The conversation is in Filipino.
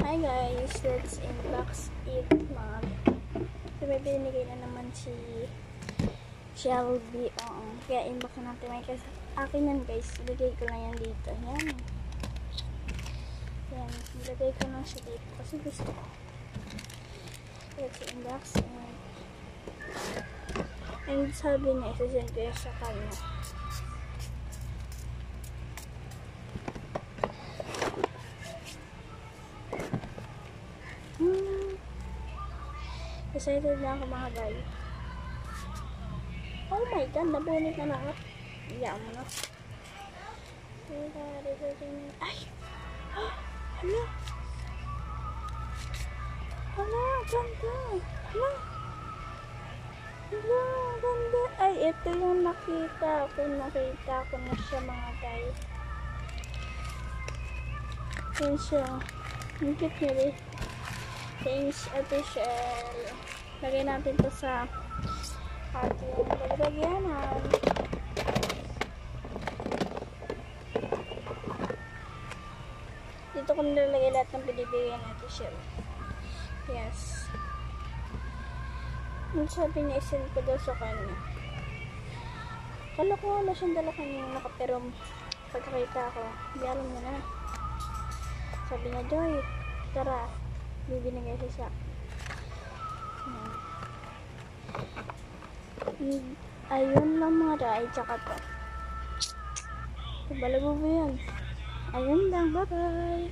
Hi guys, let's unbox it mom. So may binigay na naman si Shelby. Kaya inbox na natin. May kasi akin yan guys. Ilagay ko lang yan dito. Yan. Yan. Ilagay ko lang siya dito. Kasi gusto ko. Let's unbox it. And sabi niya, isasend ko yan sa kanya. Excited na ako mga guys. Oh my god, nabunit na lahat. Iyan mo na. Ay! Hala! Hala! Ganda! Hala! Hala! Ganda! Ay, ito yung nakita ko. Nakita ko na siya mga guys. Yan siya. Ang cute niya rin. Thanks, Ate Shell. Lagay natin to sa ating lagyanan. Dito ko nilalagay lahat ng binibigyan natin Shell. Yes. Ang sabi niya, isend ko daw sa kanya. Kala ko wala siyang dala kanina pero pagkakita ko, hindi alam mo na. Sabi niya, Joy, tara. Bibinigay siya sa ayun lang mga ay tsaka to balago ba yan ayun lang, bye bye.